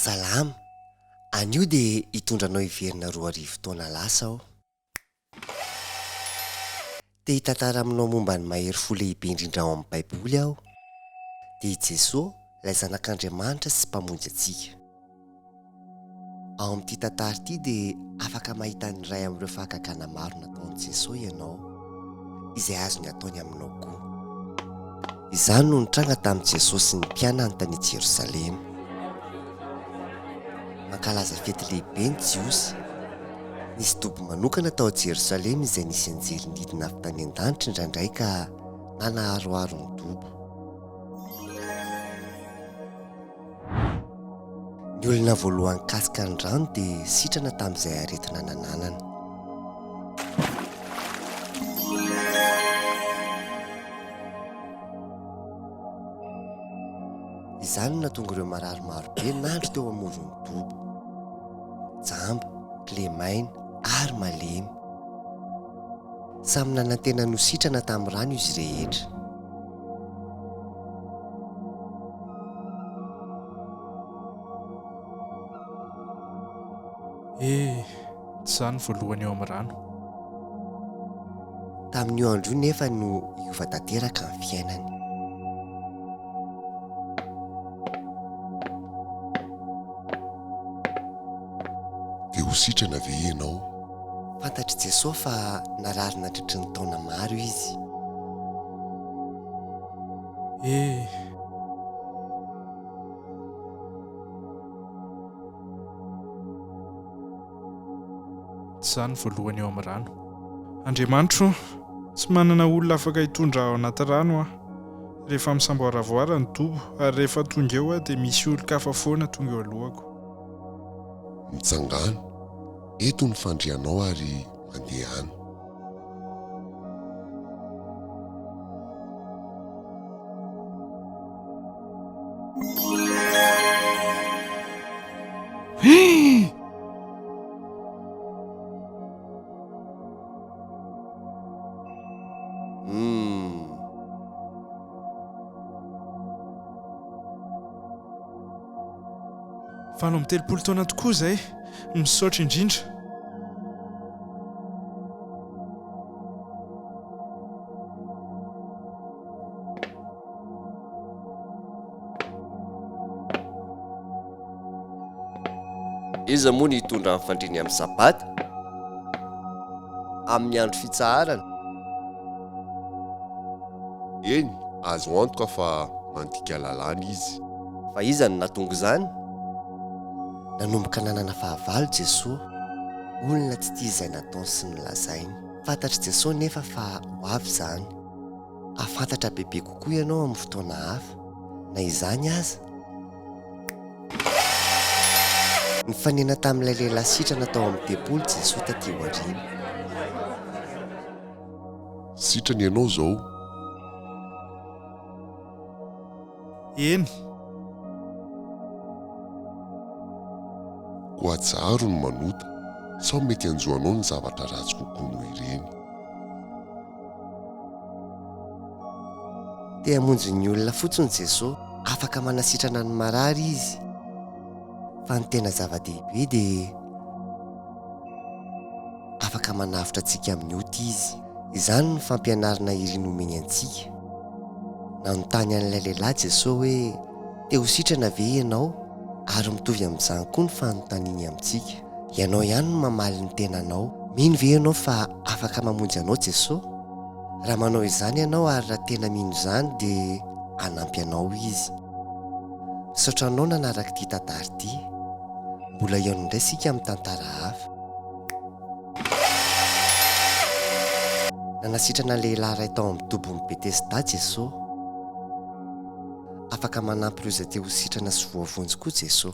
Salama, anio dia hitondranao hiverina 2 taona lasa aho. Te hitantara aminao momba ny mahery fo lehibe indrindra ao amin'ny Baiboly aho. Dia Jeso, ilay zanak'Andriamanitra sy mpamonjy antsika. Ao amin'ity tantara ity dia afaka mahita ny iray amin'ireo fahankakana maro nataon'i Jeso ianao, izay azony ataony aminao koa. Izany no nitranga tamin'i Jeso sy ny mpianany tany Jerosalema. Mankalaza fety lehibe ny Jiosy. Nisy dobo manokana tao Jerosalema izay nisy anjely nidina avy tany an-danitra indraindray ka nanaharoharo ny dobo. Ny olona voalohany kasika ny rano dia sitrana tamin'izay aretina nananana. Izany no nahatonga ireo marary marobe nandro teo amoron'ny dobo. Jamba, kilemaina ary malemy. Samy nanantena no sitrana tamin'ny rano izy rehetra. Tsy izany voalohany eo amin'ny rano. Tamin'io andro io nefa no hiova tanteraka ny fiainany. Dia ho sitrana ve ianao? Fantatry Jeso fa narary nandritry ny taona maro izy. Tsy izany voalohany eo amin'ny rano. Andriamanitro, tsy manana olona afaka hitondra ao anaty rano aho. Rehefa misamboaravoara ny dobo ary rehefa tonga eo dia misy olon-kafa foana tonga eo alohako. Mitsangana, eto ny fandrianao ary mandeha any. Valo amin'ny 30 taona tokoa izay, misaotra indrindra. Iza moa ny hitondra amin'ny fandriany amin'ny sabata? Amin'ny andro fitsaharana? Eny, azo antoka fa mandika lalàna izy. Fa iza no nahatonga izany? Nanomboka nanana fahavalo Jeso, olona tsy tia izay nataony sy nolazainy. Fantatry Jeso nefa fa ho avy izany. Afantatra bebe kokoa ianao amin'ny fotoana hafa. Na izany aza, nifanena tamin'ilay lehilahy sitrana tao amin'ny tempolo Jeso taty aoriana. Sitrana ianao izao? Eny. Ho atsaro ny manota, sao mety anjoanao ny zavatra ratsy kokoa noho ireny. Te hamonjy ny olona fotsiny Jeso, afaka manasitrana ny marary izy. Fa ny tena zava-dehibe dia afaka manavitra antsika amin'ny ota izy. Izany ny fampianarana iriny omeny antsika. Nanontany an'ilay lehilahy Jeso hoe te ho sitrana ve ianao? Ary mitovy amin'izany koa ny fanontaniany amintsika. Ianao ihany no mamaly ny tenanao. Mino ve ianao fa afaka mamonjy anao Jeso? Raha manao izany ianao ary raha tena mino izany dia hanampy anao izy. Misaotra anao nanaraka ity tantara ity. Mbola ihaino indray isika amin'ny tantara hafa. Nanasitrana lehilahy iray tao amin'ny dobon'i Betesda Jesoa. Afaka manampy ireo izay te ho sitrana sy voavonjy koa Jeso.